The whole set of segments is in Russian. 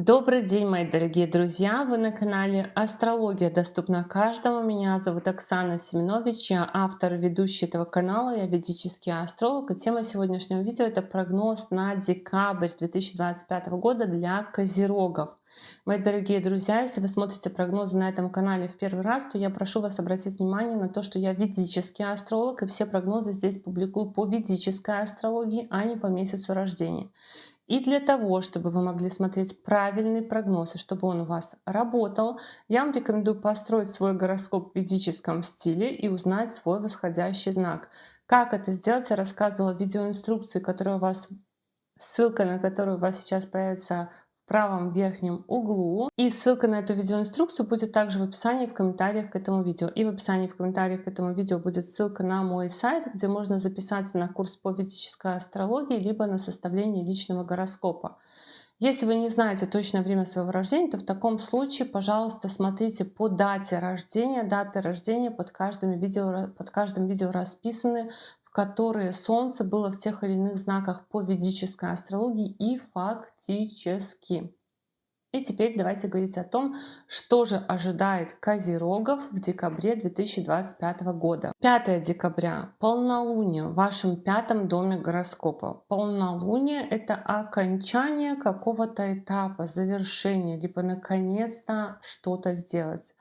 Добрый день, мои дорогие друзья! Вы на канале Астрология доступна каждому. Меня зовут Оксана Семенович, я автор и ведущий этого канала, я ведический астролог. И тема сегодняшнего видео — это прогноз на декабрь 2025 года для козерогов. Мои дорогие друзья, если вы смотрите прогнозы на этом канале в первый раз, то я прошу вас обратить внимание на то, что я ведический астролог, и все прогнозы здесь публикую по ведической астрологии, а не по месяцу рождения. И для того, чтобы вы могли смотреть правильный прогноз и чтобы он у вас работал, я вам рекомендую построить свой гороскоп в ведическом стиле и узнать свой восходящий знак. Как это сделать, я рассказывала в видеоинструкции, которая у вас, ссылка на которую у вас сейчас появится в правом верхнем углу. И ссылка на эту видеоинструкцию будет также в описании, в комментариях к этому видео. И в описании, в комментариях к этому видео будет ссылка на мой сайт, где можно записаться на курс по ведической астрологии, либо на составление личного гороскопа. Если вы не знаете точное время своего рождения, то в таком случае, пожалуйста, смотрите по дате рождения. Даты рождения под каждым видео расписаны, в которые Солнце было в тех или иных знаках по ведической астрологии и фактически. И теперь давайте говорить о том, что же ожидает козерогов в декабре 2025 года. 5 декабря — полнолуние в вашем пятом доме гороскопа. Полнолуние — это окончание какого-то этапа, завершение, либо наконец-то что-то сделать.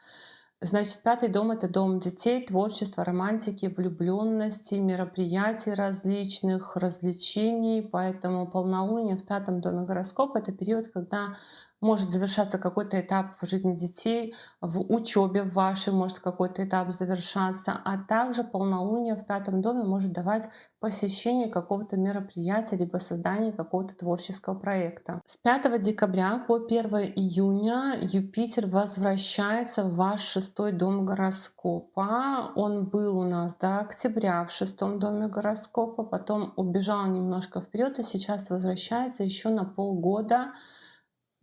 Значит, пятый дом — это дом детей, творчества, романтики, влюбленности, мероприятий различных, развлечений. Поэтому полнолуние в пятом доме гороскопа — это период, когда может завершаться какой-то этап в жизни детей, в учебе вашей может какой-то этап завершаться, а также полнолуние в пятом доме может давать посещение какого-то мероприятия, либо создание какого-то творческого проекта. С 5 декабря по 1 июня Юпитер возвращается в ваш шестой дом гороскопа. Он был у нас до октября в шестом доме гороскопа, потом убежал немножко вперед и сейчас возвращается еще на полгода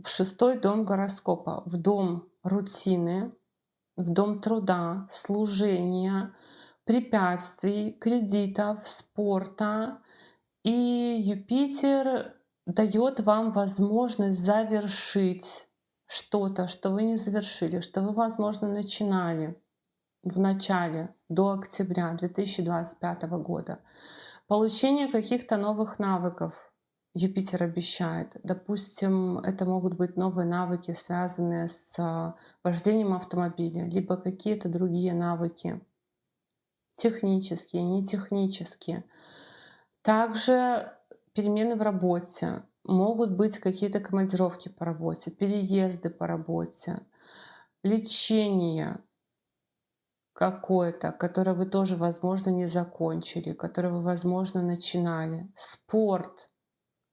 в шестой дом гороскопа, в дом рутины, в дом труда, служения, препятствий, кредитов, спорта. И Юпитер дает вам возможность завершить что-то, что вы не завершили, что вы, возможно, начинали в начале, до октября 2025 года. Получение каких-то новых навыков Юпитер обещает. Допустим, это могут быть новые навыки, связанные с вождением автомобиля, либо какие-то другие навыки, технические, не технические. Также перемены в работе. Могут быть какие-то командировки по работе, переезды по работе, лечение какое-то, которое вы тоже, возможно, не закончили, которое вы, возможно, начинали. Спорт,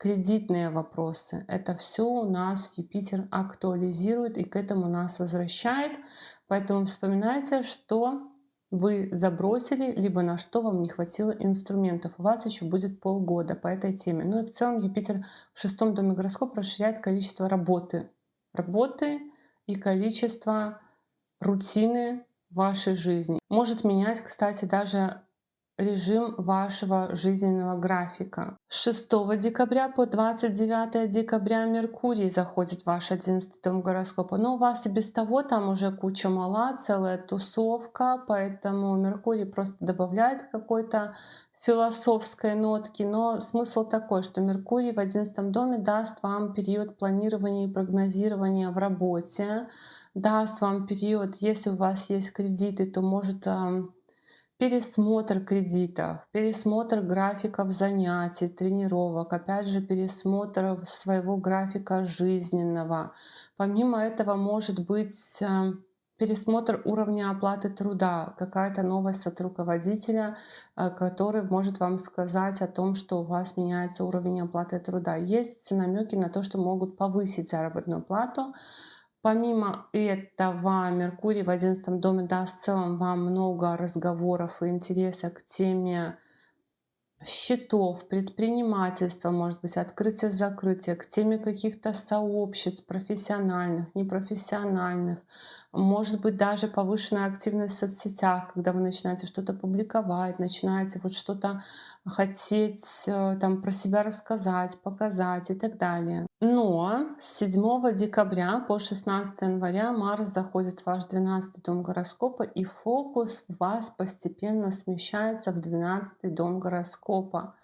кредитные вопросы. Это все у нас Юпитер актуализирует и к этому нас возвращает. Поэтому вспоминайте, что вы забросили, либо на что вам не хватило инструментов. У вас еще будет полгода по этой теме. Ну и в целом Юпитер в шестом доме гороскопа расширяет количество работы. Работы и количество рутины в вашей жизни. Может менять, кстати, даже режим вашего жизненного графика. С 6 декабря по 29 декабря Меркурий заходит в ваш 11 дом гороскопа. Но у вас и без того там уже куча мала, целая тусовка, поэтому Меркурий просто добавляет какой-то философской нотки. Но смысл такой, что Меркурий в 11 доме даст вам период планирования и прогнозирования в работе, даст вам период, если у вас есть кредиты, то может пересмотр кредитов, пересмотр графиков занятий, тренировок, опять же пересмотр своего графика жизненного. Помимо этого может быть пересмотр уровня оплаты труда, какая-то новость от руководителя, который может вам сказать о том, что у вас меняется уровень оплаты труда. Есть намеки на то, что могут повысить заработную плату. Помимо этого, Меркурий в 11 доме даст в целом вам много разговоров и интереса к теме счетов, предпринимательства, может быть, открытия-закрытия, к теме каких-то сообществ, профессиональных, непрофессиональных. Может быть, даже повышенная активность в соцсетях, когда вы начинаете что-то публиковать, начинаете вот что-то хотеть там про себя рассказать, показать и так далее. Но с 7 декабря по 16 января Марс заходит в ваш 12 дом гороскопа, и фокус у вас постепенно смещается в 12 дом гороскопа.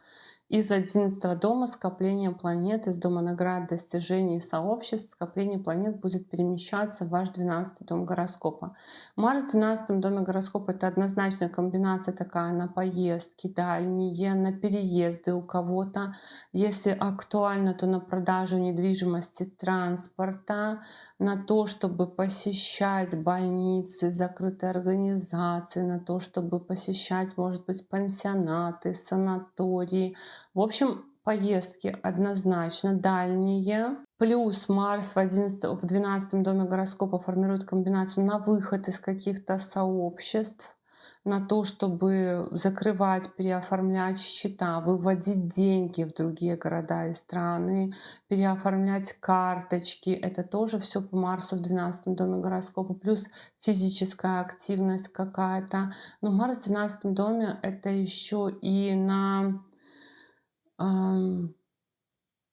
Из 11 дома скопление планет, из дома наград, достижений и сообществ, скопление планет будет перемещаться в ваш 12 дом гороскопа. Марс в 12 доме гороскопа — это однозначно комбинация такая на поездки дальние, на переезды у кого-то. Если актуально, то на продажу недвижимости, транспорта, на то, чтобы посещать больницы, закрытые организации, на то, чтобы посещать, может быть, пансионаты, санатории. В общем, поездки однозначно дальние. Плюс Марс в 12 доме гороскопа формирует комбинацию на выход из каких-то сообществ, на то, чтобы закрывать, переоформлять счета, выводить деньги в другие города и страны, переоформлять карточки. Это тоже все по Марсу в 12 доме гороскопа. Плюс физическая активность какая-то. Но Марс в 12 доме — это еще и Ам,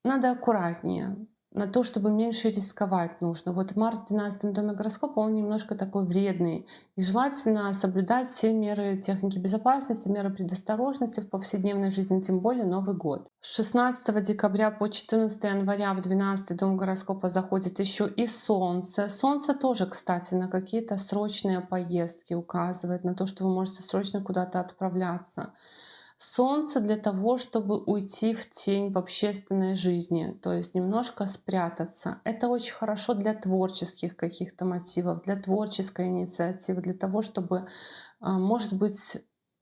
надо аккуратнее, на то, чтобы меньше рисковать нужно. Вот Марс в 12 доме гороскопа, он немножко такой вредный. И желательно соблюдать все меры техники безопасности, меры предосторожности в повседневной жизни, тем более Новый год. С 16 декабря по 14 января в 12 дом гороскопа заходит еще и Солнце. Солнце тоже, кстати, на какие-то срочные поездки указывает, на то, что вы можете срочно куда-то отправляться. Солнце для того, чтобы уйти в тень в общественной жизни, то есть немножко спрятаться. Это очень хорошо для творческих каких-то мотивов, для творческой инициативы, для того, чтобы, может быть,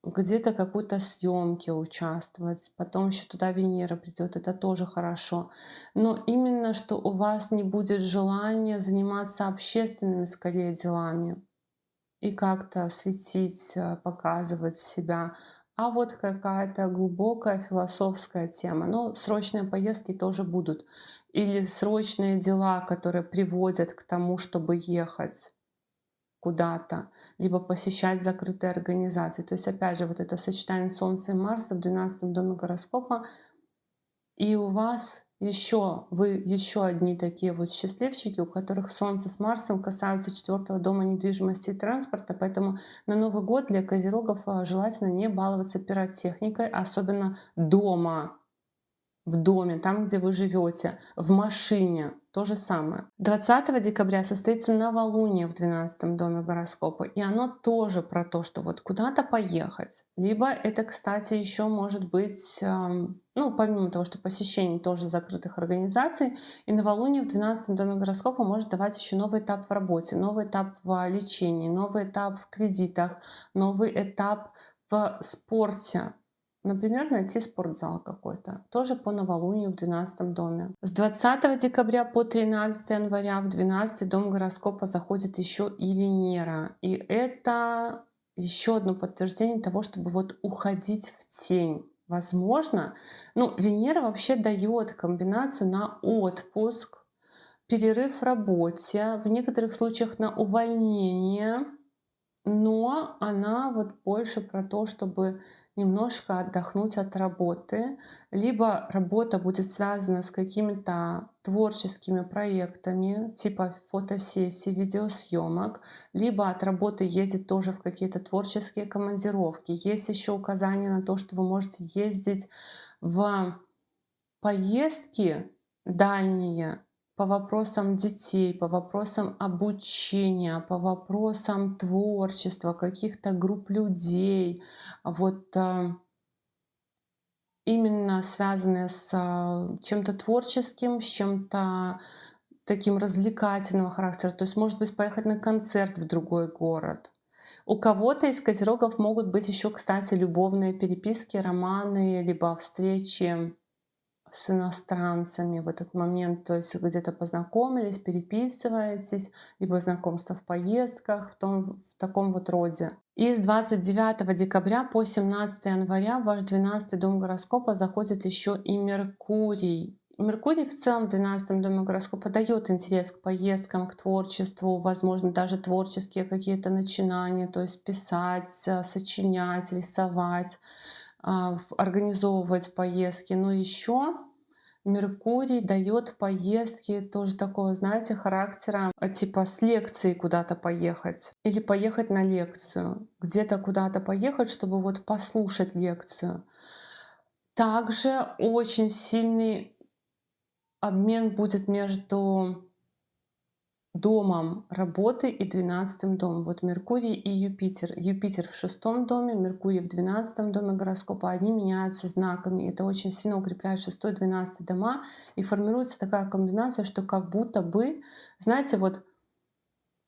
где-то какой-то съемке участвовать. Потом еще туда Венера придет, это тоже хорошо. Но именно, что у вас не будет желания заниматься общественными скорее делами и как-то светить, показывать себя. А вот какая-то глубокая философская тема. Но срочные поездки тоже будут. Или срочные дела, которые приводят к тому, чтобы ехать куда-то, либо посещать закрытые организации. То есть, опять же, вот это сочетание Солнца и Марса в 12 доме гороскопа, и у вас вы еще одни такие вот счастливчики, у которых Солнце с Марсом касаются 4 дома недвижимости и транспорта. Поэтому на Новый год для козерогов желательно не баловаться пиротехникой, особенно дома, в доме, там, где вы живете, в машине. То же самое. 20 декабря состоится новолуние в 12 доме гороскопа. И оно тоже про то, что вот куда-то поехать. Либо это, кстати, еще может быть, ну, помимо того, что посещение тоже закрытых организаций, и новолуние в 12 доме гороскопа может давать еще новый этап в работе, новый этап в лечении, новый этап в кредитах, новый этап в спорте. Например, найти спортзал какой-то, тоже по новолунию в 12 доме. С 20 декабря по 13 января в 12 дом гороскопа заходит еще и Венера. И это еще одно подтверждение того, чтобы вот уходить в тень. Возможно, ну, Венера вообще дает комбинацию на отпуск, перерыв в работе, в некоторых случаях на увольнение, но она вот больше про то, чтобы немножко отдохнуть от работы. Либо работа будет связана с какими-то творческими проектами, типа фотосессий, видеосъемок, либо от работы ездить тоже в какие-то творческие командировки. Есть еще указание на то, что вы можете ездить в поездки дальние по вопросам детей, по вопросам обучения, по вопросам творчества, каких-то групп людей, вот именно связанные с чем-то творческим, с чем-то таким развлекательного характера. То есть, может быть, поехать на концерт в другой город. У кого-то из козерогов могут быть еще, кстати, любовные переписки, романы, либо встречи с иностранцами в этот момент, то есть где-то познакомились, переписываетесь, либо знакомство в поездках, в таком вот роде. И с 29 декабря по 17 января в ваш 12 дом гороскопа заходит еще и Меркурий. Меркурий в целом в 12 доме гороскопа дает интерес к поездкам, к творчеству, возможно, даже творческие какие-то начинания, то есть писать, сочинять, рисовать, организовывать поездки. Но еще Меркурий дает поездки тоже такого, знаете, характера, типа с лекцией куда-то поехать или поехать на лекцию, где-то куда-то поехать, чтобы вот послушать лекцию. Также очень сильный обмен будет между домом работы и 12 домом. Вот Меркурий и Юпитер. Юпитер в 6 доме, Меркурий в 12 доме гороскопа. Они меняются знаками. Это очень сильно укрепляет 6-12 дома. И формируется такая комбинация, что как будто бы, знаете, вот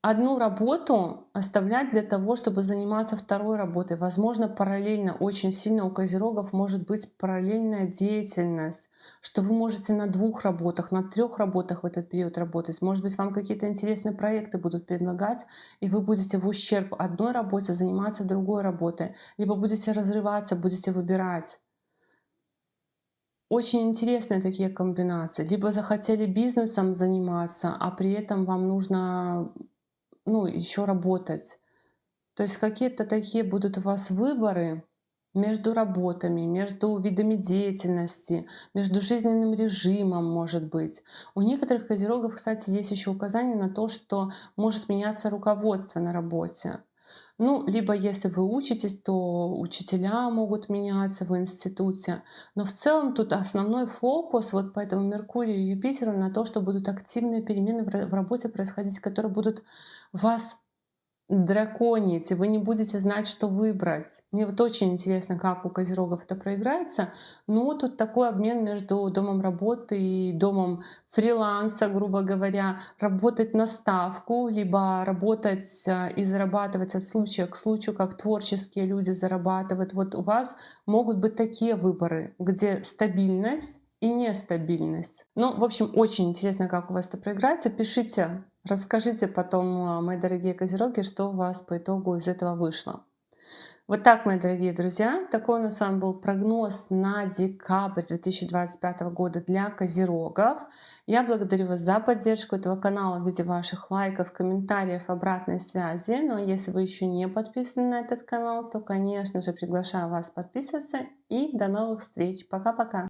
одну работу оставлять для того, чтобы заниматься второй работой. Возможно, параллельно очень сильно у козерогов может быть параллельная деятельность, что вы можете на 2 работах, на 3 работах в этот период работать. Может быть, вам какие-то интересные проекты будут предлагать, и вы будете в ущерб одной работе заниматься другой работой. Либо будете разрываться, будете выбирать. Очень интересные такие комбинации. Либо захотели бизнесом заниматься, а при этом вам нужно, ну, еще работать. То есть какие-то такие будут у вас выборы между работами, между видами деятельности, между жизненным режимом, может быть. У некоторых козерогов, кстати, есть еще указание на то, что может меняться руководство на работе. Ну, либо если вы учитесь, то учителя могут меняться в институте. Но в целом тут основной фокус вот по этому Меркурию и Юпитеру на то, что будут активные перемены в работе происходить, которые будут вас драконить, и вы не будете знать, что выбрать. Мне вот очень интересно, как у козерогов это проиграется. Но тут такой обмен между домом работы и домом фриланса, грубо говоря, работать на ставку, либо работать и зарабатывать от случая к случаю, как творческие люди зарабатывают. Вот у вас могут быть такие выборы, где стабильность и нестабильность. Ну, в общем, очень интересно, как у вас это проиграется. Пишите, расскажите потом, мои дорогие козероги, что у вас по итогу из этого вышло. Вот так, мои дорогие друзья, такой у нас с вами был прогноз на декабрь 2025 года для козерогов. Я благодарю вас за поддержку этого канала в виде ваших лайков, комментариев, обратной связи. Ну а если вы еще не подписаны на этот канал, то, конечно же, приглашаю вас подписываться. И до новых встреч. Пока-пока.